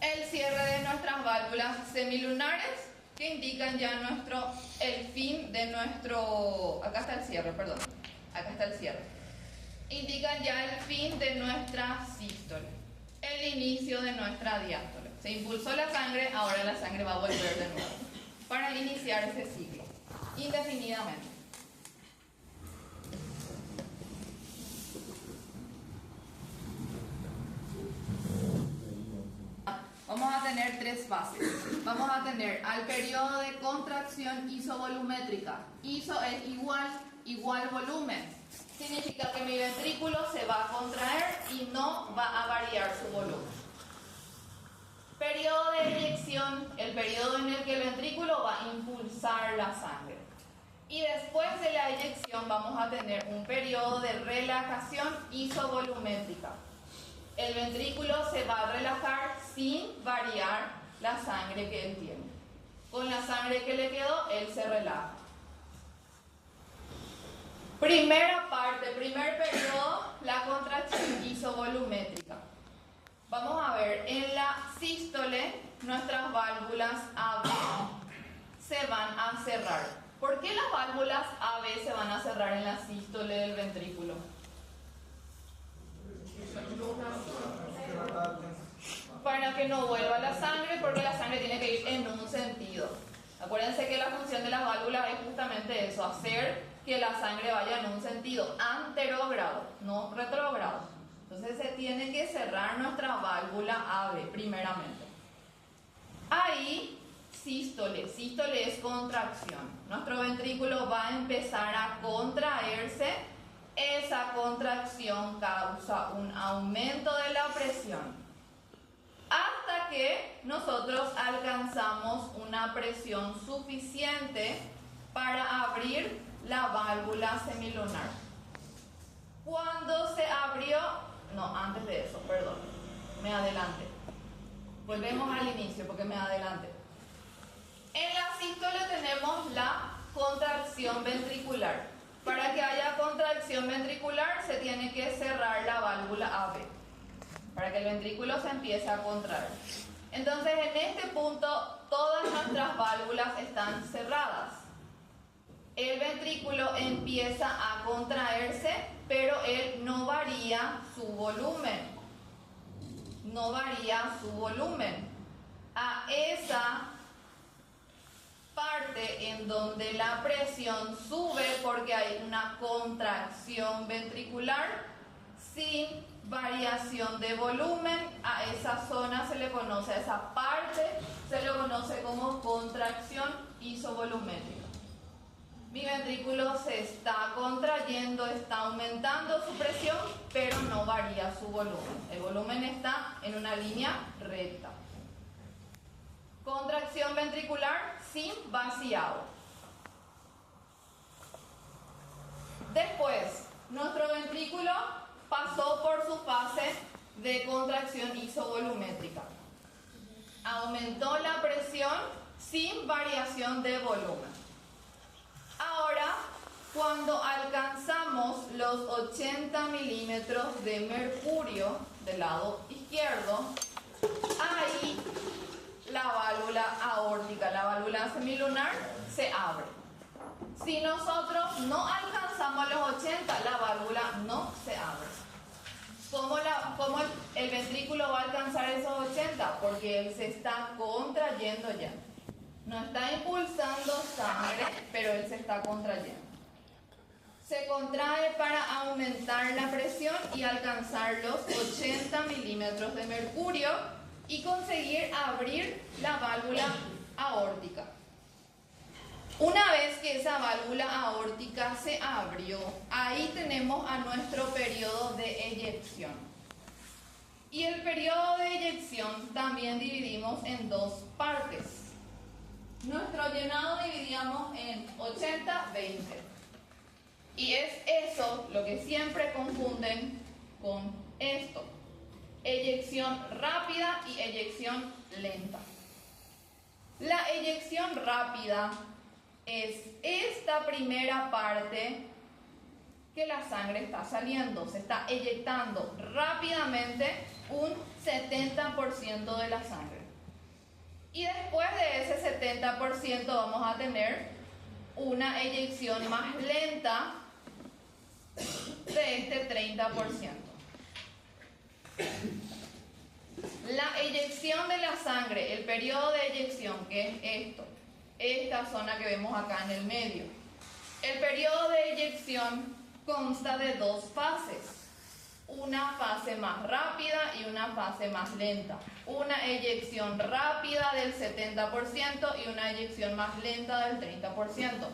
El cierre de nuestras válvulas semilunares que indican ya el fin de nuestro... Acá está el cierre, perdón. Acá está el cierre. Indican ya el fin de nuestra sístole, el inicio de nuestra diástole. Se impulsó la sangre, ahora la sangre va a volver de nuevo para iniciar ese ciclo indefinidamente. Vamos a tener tres fases. Vamos a tener al periodo de contracción isovolumétrica. Iso es igual volumen. Significa que mi ventrículo se va a contraer y no va a variar su volumen. Periodo de eyección, el periodo en el que el ventrículo va a impulsar la sangre. Y después de la eyección vamos a tener un periodo de relajación isovolumétrica. El ventrículo se va a relajar sin variar la sangre que él tiene. Con la sangre que le quedó, él se relaja. Primera parte, primer periodo, la contracción isovolumétrica. Vamos a ver, en la sístole, nuestras válvulas AB se van a cerrar. ¿Por qué las válvulas AB se van a cerrar en la sístole del ventrículo? Para que no vuelva la sangre, porque la sangre tiene que ir en un sentido. Acuérdense que la función de las válvulas es justamente eso, hacer que la sangre vaya en un sentido anterogrado, no retrogrado. Entonces se tiene que cerrar nuestra válvula AB primeramente. Ahí, sístole es contracción. Nuestro ventrículo va a empezar a contraerse. Esa contracción causa un aumento de la presión hasta que nosotros alcanzamos una presión suficiente para abrir la válvula semilunar. Cuando se abrió, no, antes de eso, perdón, me adelanté. Volvemos al inicio porque me adelanté. En la sístole tenemos la contracción ventricular. Para que haya contracción ventricular se tiene que cerrar la válvula AB, para que el ventrículo se empiece a contraer. Entonces en este punto todas nuestras válvulas están cerradas. El ventrículo empieza a contraerse, pero él no varía su volumen. No varía su volumen. A esa parte en donde la presión sube porque hay una contracción ventricular sin variación de volumen, a esa zona se le conoce, a esa parte se le conoce como contracción isovolumétrica. Mi ventrículo se está contrayendo, está aumentando su presión, pero no varía su volumen. El volumen está en una línea recta. Contracción ventricular sin vaciado. Después, nuestro ventrículo pasó por su fase de contracción isovolumétrica. Aumentó la presión sin variación de volumen. Ahora, cuando alcanzamos los 80 milímetros de mercurio del lado izquierdo, ahí la válvula aórtica, la válvula semilunar, se abre. Si nosotros no alcanzamos los 80, la válvula no se abre. ¿Cómo el ventrículo va a alcanzar esos 80? Porque él se está contrayendo ya. No está impulsando sangre, pero él se está contrayendo. Se contrae para aumentar la presión y alcanzar los 80 milímetros de mercurio y conseguir abrir la válvula aórtica. Una vez que esa válvula aórtica se abrió, ahí tenemos a nuestro periodo de eyección. Y el periodo de eyección también dividimos en dos partes. Nuestro llenado dividíamos en 80-20. Y es eso lo que siempre confunden con esto. Eyección rápida y eyección lenta. La eyección rápida es esta primera parte que la sangre está saliendo, se está eyectando rápidamente un 70% de la sangre. Y después de ese 70% vamos a tener una eyección más lenta de este 30%. La eyección de la sangre, el periodo de eyección, que es esta zona que vemos acá en el medio. El periodo de eyección consta de dos fases. Una fase más rápida y una fase más lenta. Una eyección rápida del 70% y una eyección más lenta del 30%.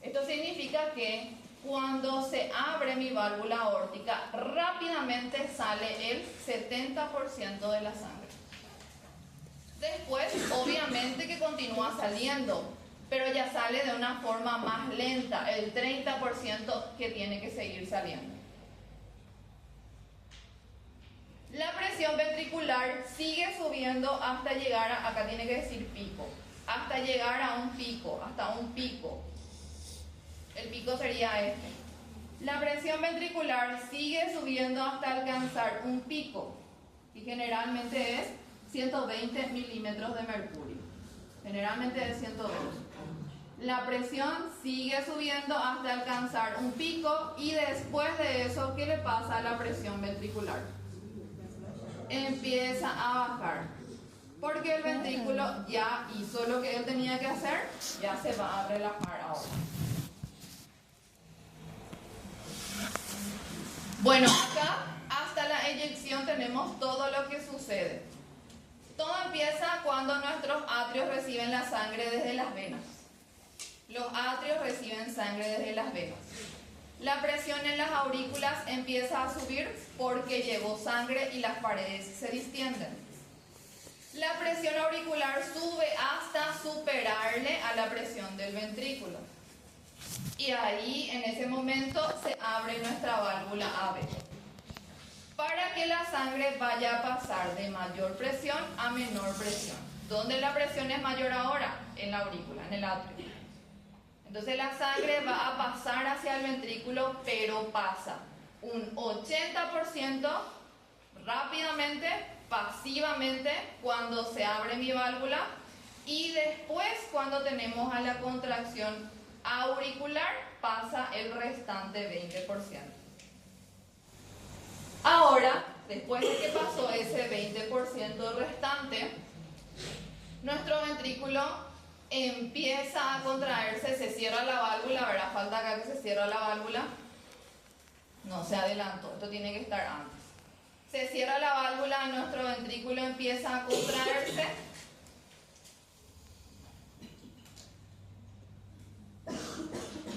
Esto significa que cuando se abre mi válvula aórtica, rápidamente sale el 70% de la sangre. Después, obviamente que continúa saliendo, pero ya sale de una forma más lenta, el 30% que tiene que seguir saliendo. La presión ventricular sigue subiendo hasta llegar a, acá tiene que decir pico, hasta llegar a un pico, hasta un pico. El pico sería este. La presión ventricular sigue subiendo hasta alcanzar un pico, y generalmente es 120 milímetros de mercurio. Generalmente es 120. La presión sigue subiendo hasta alcanzar un pico, y después de eso, ¿qué le pasa a la presión ventricular? Empieza a bajar, porque el ventrículo ya hizo lo que él tenía que hacer, ya se va a relajar ahora. Bueno, acá hasta la eyección tenemos todo lo que sucede. Todo empieza cuando nuestros atrios reciben la sangre desde las venas. Los atrios reciben sangre desde las venas. La presión en las aurículas empieza a subir porque llegó sangre y las paredes se distienden. La presión auricular sube hasta superarle a la presión del ventrículo. Y ahí, en ese momento, se abre nuestra válvula AV, para que la sangre vaya a pasar de mayor presión a menor presión. ¿Dónde la presión es mayor ahora? En la aurícula, en el atrio. Entonces la sangre va a pasar hacia el ventrículo, pero pasa un 80% rápidamente, pasivamente, cuando se abre mi válvula, y después, cuando tenemos a la contracción auricular, pasa el restante 20%. Ahora, después de que pasó ese 20% restante, nuestro ventrículo empieza a contraerse, se cierra la válvula, ¿verdad? Falta acá que se cierra la válvula. No, se adelantó, esto tiene que estar antes. Se cierra la válvula, nuestro ventrículo empieza a contraerse.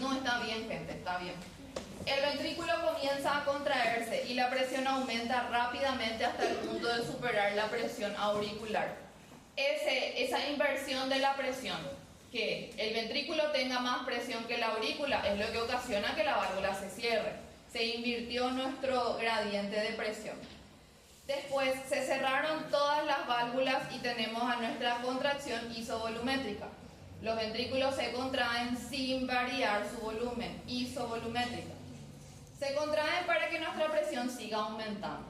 No, está bien, gente, está bien. El ventrículo comienza a contraerse y la presión aumenta rápidamente hasta el punto de superar la presión auricular. Esa inversión de la presión, que el ventrículo tenga más presión que la aurícula, es lo que ocasiona que la válvula se cierre. Se invirtió nuestro gradiente de presión. Después se cerraron todas las válvulas y tenemos a nuestra contracción isovolumétrica. Los ventrículos se contraen sin variar su volumen, isovolumétrica. Se contraen para que nuestra presión siga aumentando.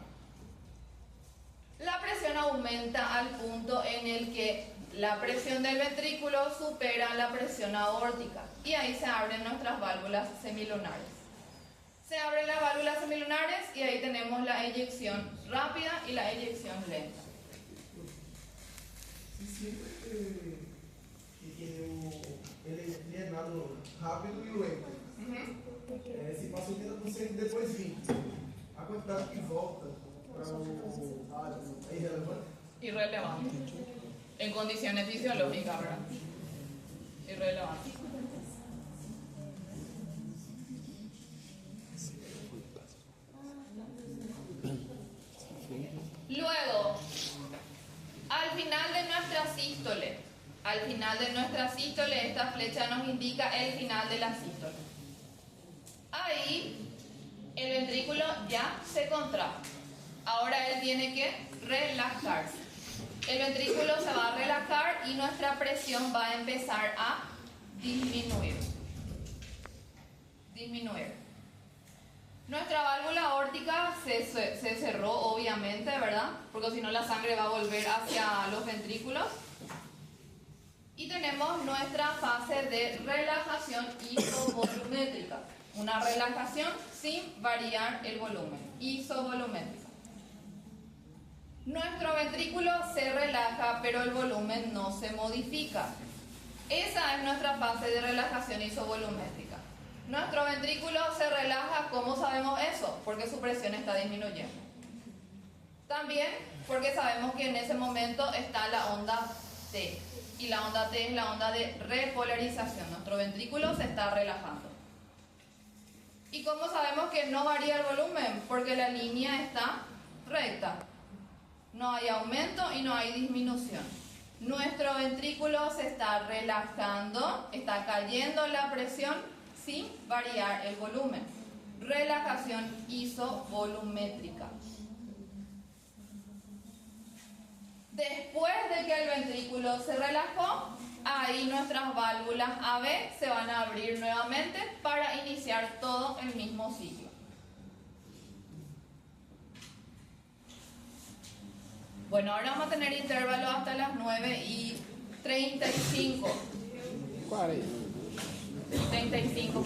La presión aumenta al punto en el que la presión del ventrículo supera la presión aórtica, y ahí se abren nuestras válvulas semilunares. Se abren las válvulas semilunares y ahí tenemos la eyección rápida y la eyección lenta. Siempre que ele é nado rápido e lento. Se passa 80%, depois 20%. A quantidade que volta para o átrio é irrelevante? Irrelevante. En condiciones fisiológicas, ¿verdad? Irrelevante. Luego, al final de nuestra sístole, esta flecha nos indica el final de la sístole. Ahí el ventrículo ya se contrae. Ahora él tiene que relajarse. El ventrículo se va a relajar y nuestra presión va a empezar a disminuir. Nuestra válvula aórtica se cerró, obviamente, ¿verdad? ¿verdad? Porque si no la sangre va a volver hacia los ventrículos. Y tenemos nuestra fase de relajación isovolumétrica. Una relajación sin variar el volumen, isovolumétrica. Nuestro ventrículo se relaja, pero el volumen no se modifica. Esa es nuestra fase de relajación isovolumétrica. Nuestro ventrículo se relaja, ¿cómo sabemos eso? Porque su presión está disminuyendo. También porque sabemos que en ese momento está la onda T. Y la onda T es la onda de repolarización. Nuestro ventrículo se está relajando. ¿Y cómo sabemos que no varía el volumen? Porque la línea está recta. No hay aumento y no hay disminución. Nuestro ventrículo se está relajando, está cayendo la presión sin variar el volumen. Relajación isovolumétrica. Después de que el ventrículo se relajó, ahí nuestras válvulas AB se van a abrir nuevamente para iniciar todo el mismo ciclo. Bueno, ahora vamos a tener intervalo hasta las 9:35. 35.